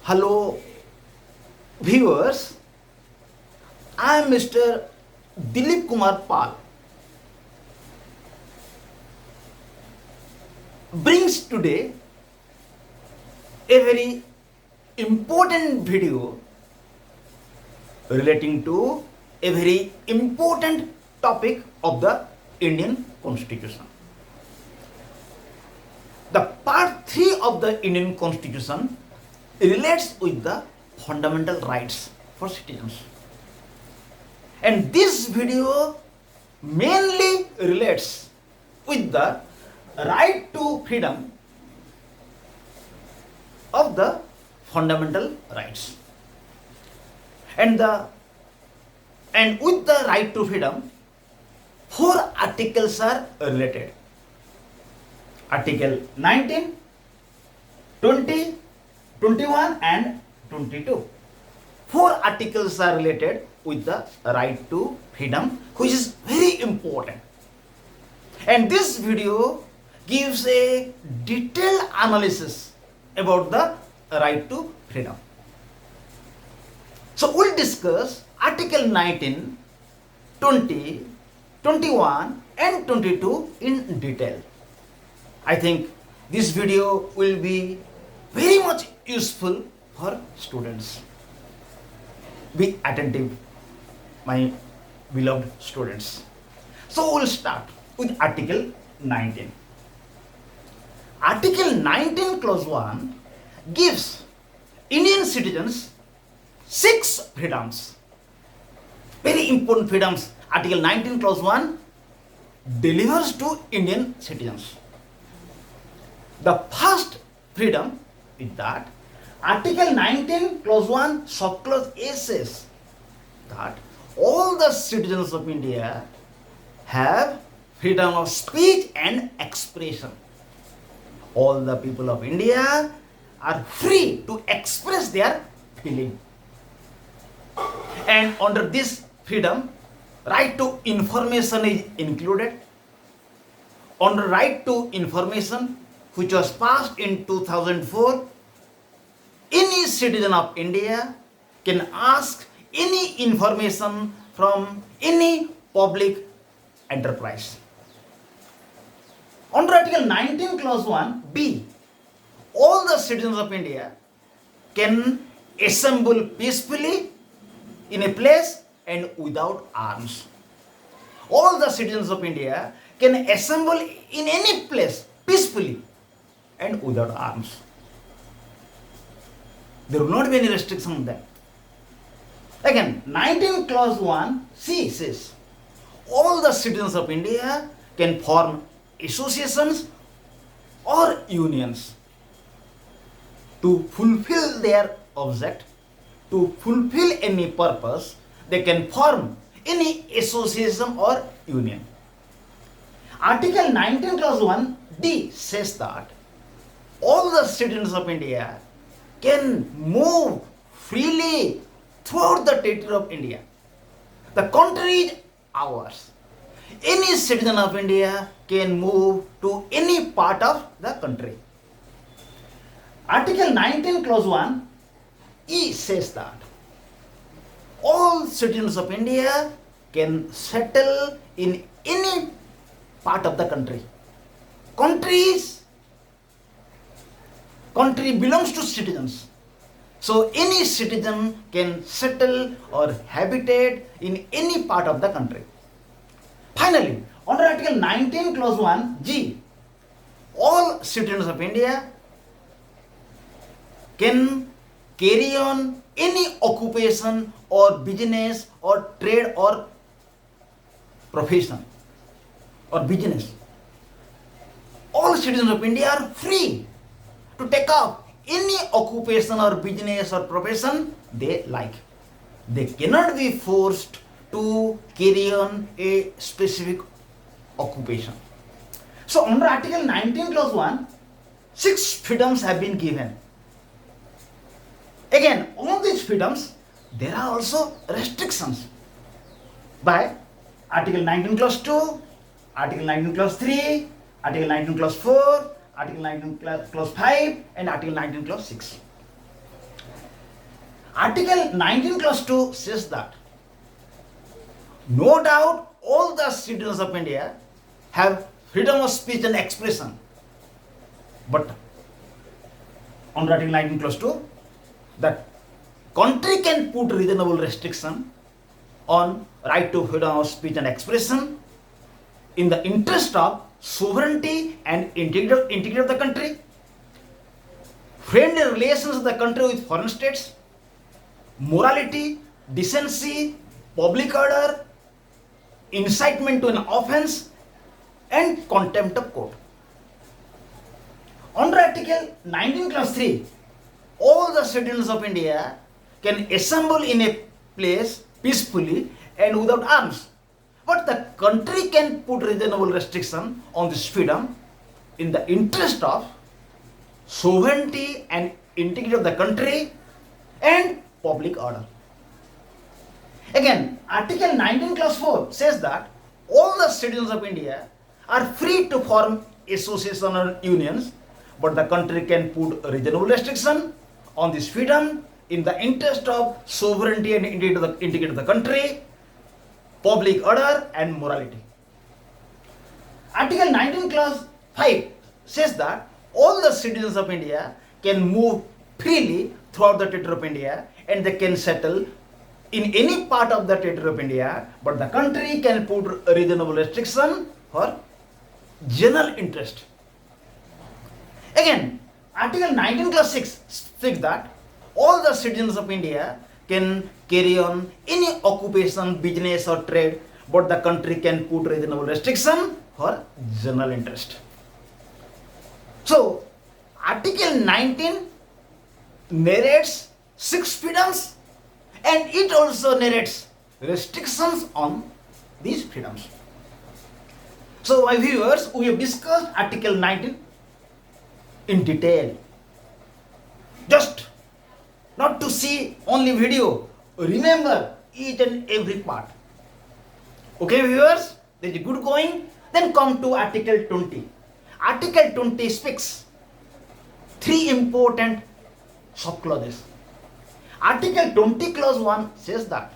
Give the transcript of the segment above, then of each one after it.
Hello viewers, I am Mr. Dilip Kumar Pal. Brings today a very important video relating to a very important topic of the Indian Constitution. The part 3 of the Indian Constitution relates with the fundamental rights for citizens. And this video mainly relates with the right to freedom of the fundamental rights. And with the right to freedom, 4 articles are related. Article 19, 20, 21 and 22. 4 articles are related with the right to freedom, which is very important. And this video gives a detailed analysis about the right to freedom. So we'll discuss Article 19, 20, 21 and 22 in detail. I think this video will be very much useful for students. Be attentive, my beloved students. So we'll start with Article 19. Article 19 Clause 1 gives Indian citizens 6 freedoms. Very important freedoms. Article 19 Clause 1 delivers to Indian citizens. The first freedom is that Article 19 Clause 1 subclause A says that all the citizens of India have freedom of speech and expression. All the people of India are free to express their feeling. And under this freedom, right to information is included. Under right to information, which was passed in 2004, any citizen of India can ask any information from any public enterprise. Under Article 19 Clause 1 B, all the citizens of India can assemble peacefully in a place and without arms. All the citizens of India can assemble in any place peacefully and without arms. There will not be any restriction on that. Again, 19 Clause 1 C says all the citizens of India can form associations or unions to fulfill their object, to fulfill any purpose. They can form any association or union. Article 19 Clause 1 D says that all the citizens of India can move freely throughout the territory of India. The country is ours. Any citizen of India can move to any part of the country. Article 19 Clause 1 E says that all citizens of India can settle in any part of the country. Country belongs to citizens. So any citizen can settle or habitate in any part of the country. Finally, under Article 19 Clause 1 G, all citizens of India can carry on any occupation or business or trade or profession or business. All citizens of India are free to take up any occupation or business or profession they like. They cannot be forced to carry on a specific occupation. So under Article 19 Clause 1, 6 freedoms have been given. Again, on these freedoms, there are also restrictions by Article 19 Clause 2, Article 19 Clause 3, Article 19 Clause 4, Article 19 Clause 5 and Article 19 Clause 6. Article 19 clause 2 says that no doubt all the citizens of India have freedom of speech and expression. But on Article 19 clause 2, that country can put reasonable restriction on right to freedom of speech and expression in the interest of sovereignty and integrity of the country, friendly relations of the country with foreign states, morality, decency, public order, incitement to an offense, and contempt of court. Under Article 19 clause 3, all the citizens of India can assemble in a place peacefully and without arms. But the country can put reasonable restriction on this freedom in the interest of sovereignty and integrity of the country and public order. Again, Article 19 clause 4 says that all the citizens of India are free to form associations or unions, but the country can put reasonable restriction on this freedom in the interest of sovereignty and integrity of the country, public order and morality. Article 19 clause 5 says that all the citizens of India can move freely throughout the territory of India and they can settle in any part of the territory of India, but the country can put a reasonable restriction for general interest. Again, Article 19 clause 6 says that all the citizens of India can carry on any occupation, business or trade, but the country can put reasonable restriction for general interest. So, Article 19 narrates 6 freedoms and it also narrates restrictions on these freedoms. So, my viewers, we have discussed Article 19 in detail. Just not to see only video, remember each and every part. Okay, viewers, there is good going. Then come to Article 20. Article 20 speaks 3 important sub-clauses. Article 20 clause 1 says that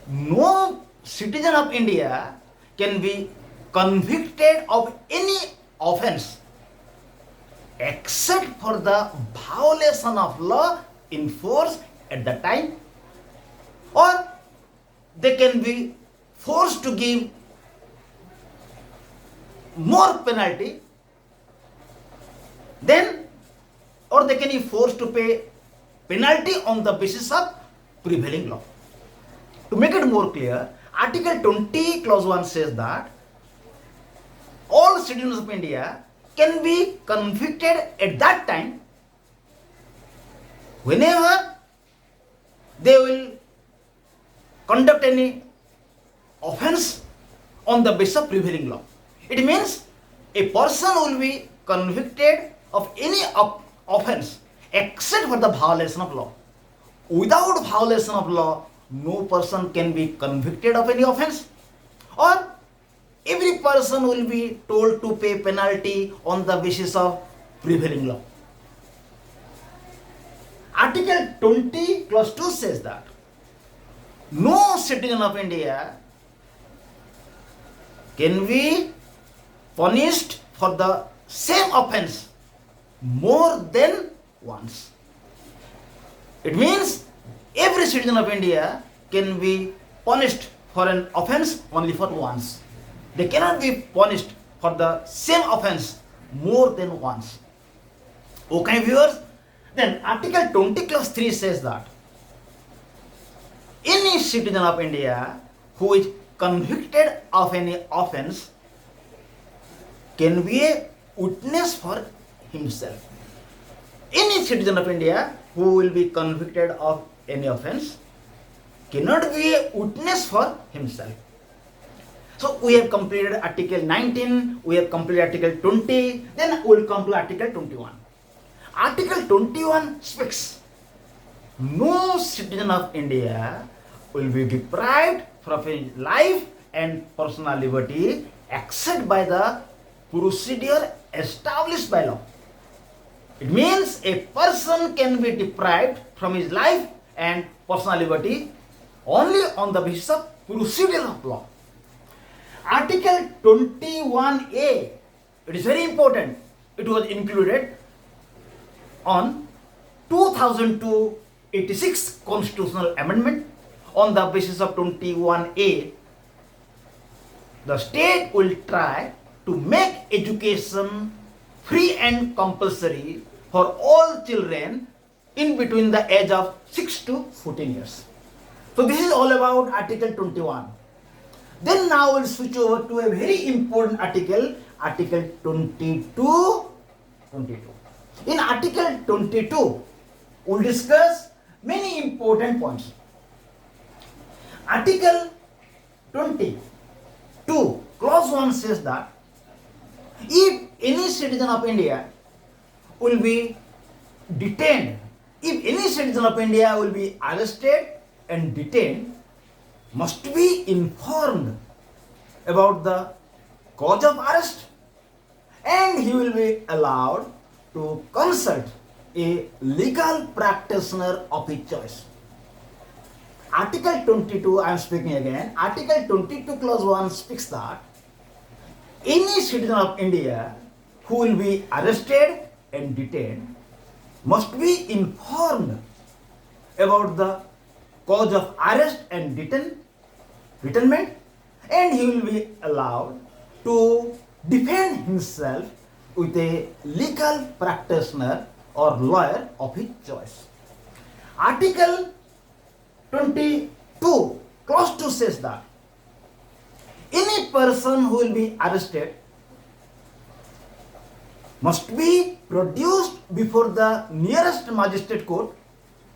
no citizen of India can be convicted of any offense except for the violation of law in force at the time, or they can be forced to give more penalty then, or they can be forced to pay penalty on the basis of prevailing law. To make it more clear, Article 20 clause 1 says that all citizens of India can be convicted at that time whenever they will conduct any offense on the basis of prevailing law. It means a person will be convicted of any offense except for the violation of law. Without violation of law, no person can be convicted of any offense, or every person will be told to pay penalty on the basis of prevailing law. Article 20 clause 2 says that no citizen of India can be punished for the same offense more than once. It means every citizen of India can be punished for an offense only for once. They cannot be punished for the same offense more than once. Okay, viewers? Then Article 20 clause 3 says that any citizen of India who is convicted of any offense can be a witness for himself. Any citizen of India who will be convicted of any offense cannot be a witness for himself. So we have completed Article 19, we have completed Article 20, then we will come to Article 21. Article 21 speaks, no citizen of India will be deprived from his life and personal liberty except by the procedure established by law. It means a person can be deprived from his life and personal liberty only on the basis of procedure of law. Article 21A, it is very important. It was included on 2002 86 constitutional amendment. On the basis of 21A, the state will try to make education free and compulsory for all children in between the age of 6 to 14 years. So this is all about Article 21. Then now we'll switch over to a very important article, Article 22. In Article 22, we'll discuss many important points. Article 22, Clause 1 says that if any citizen of India will be detained, if any citizen of India will be arrested and detained, must be informed about the cause of arrest, and he will be allowed to consult a legal practitioner of his choice. Article 22, I am speaking again, Article 22 Clause 1 speaks that any citizen of India who will be arrested and detained must be informed about the cause of arrest and detainment, and he will be allowed to defend himself with a legal practitioner or lawyer of his choice. Article 22, Clause 2 says that any person who will be arrested must be produced before the nearest magistrate court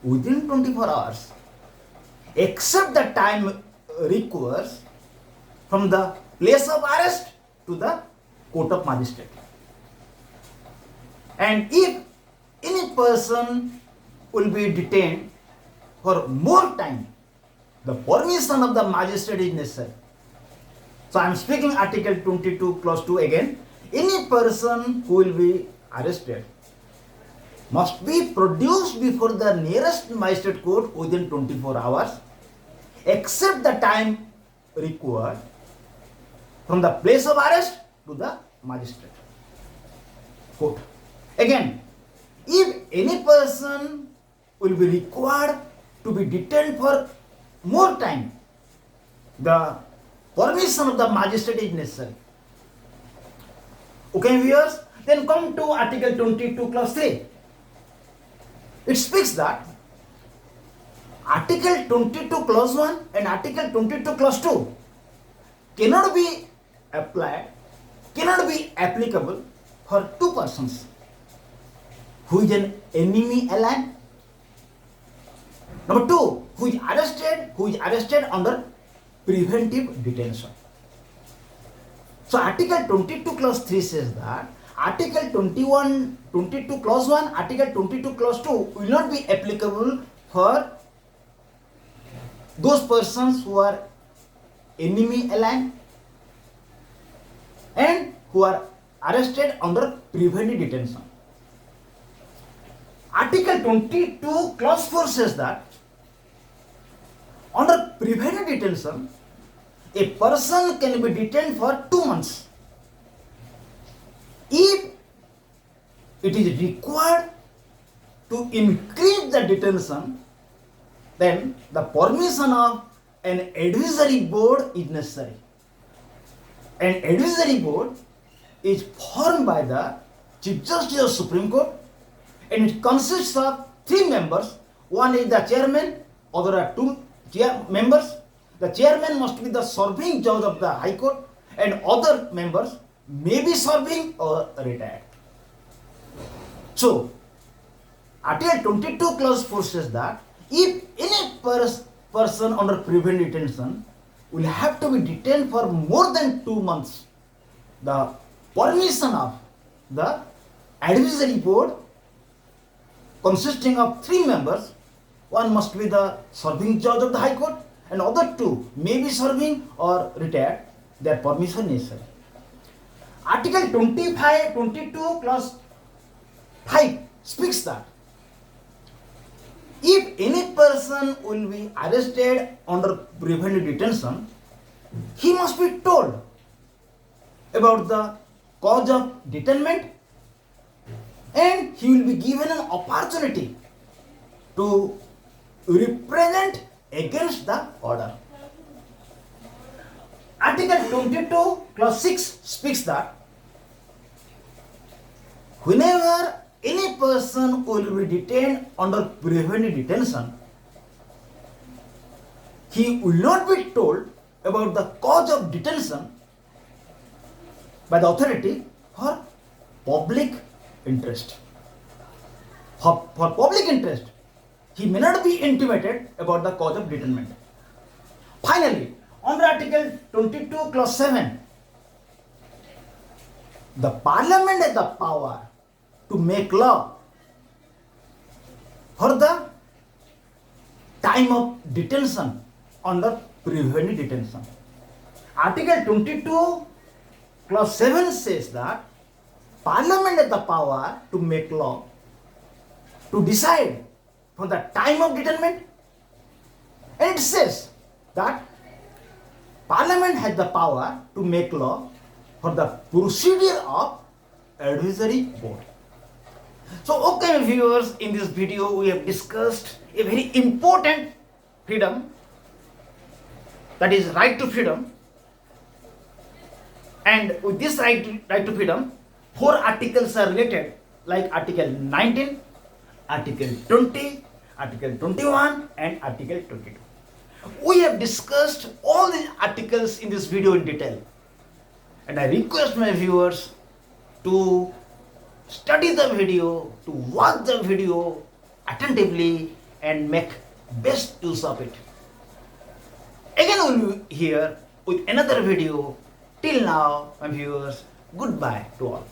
within 24 hours, except the time requires from the place of arrest to the court of magistrate. And if any person will be detained for more time, the permission of the magistrate is necessary. So I am speaking Article 22 Clause 2 again. Any person who will be arrested must be produced before the nearest magistrate court within 24 hours, except the time required from the place of arrest to the magistrate court. Again, if any person will be required to be detained for more time, the permission of the magistrate is necessary. Okay, viewers, then come to Article 22 Clause 3. It speaks that Article 22 Clause 1 and Article 22 Clause 2 cannot be applied, cannot be applicable for two persons who is an enemy alien. Number two, who is arrested under preventive detention. So Article 22 Clause 3 says that Article 22 Clause 1, Article 22 Clause 2 will not be applicable for those persons who are enemy alien and who are arrested under preventive detention. Article 22 Clause 4 says that under preventive detention, a person can be detained for 2 months. If it is required to increase the detention, then the permission of an advisory board is necessary. An advisory board is formed by the Chief Justice of Supreme Court, and it consists of 3 members. One is the chairman, other are 2 members. The chairman must be the serving judge of the High Court, and other members may be serving or retired. So, Article 22 Clause 4 says that if any person under preventive detention will have to be detained for more than 2 months, the permission of the advisory board consisting of 3 members, one must be the serving judge of the High Court, and other 2 may be serving or retired, their permission necessary. Article 22 Clause 5 speaks that If any person will be arrested under preventive detention, he must be told about the cause of detainment, and he will be given an opportunity to represent against the order. Article 22 clause 6 speaks that whenever any person will be detained under preventive detention, he will not be told about the cause of detention by the authority for public interest. For public interest, he may not be intimated about the cause of detainment. Finally, under Article 22 clause 7, the Parliament has the power to make law for the time of detention under preventive detention. Article 22 clause 7 says that Parliament has the power to make law to decide for the time of detainment, and it says that Parliament has the power to make law for the procedure of advisory board. So, okay viewers, in this video we have discussed a very important freedom, that is right to freedom. And with this right to freedom, 4 articles are related, like Article 19, Article 20, Article 21 and Article 22. We have discussed all the articles in this video in detail, and I request my viewers to study the video, to watch the video attentively and make best use of it. Again we'll be here with another video. Till now, my viewers, goodbye to all.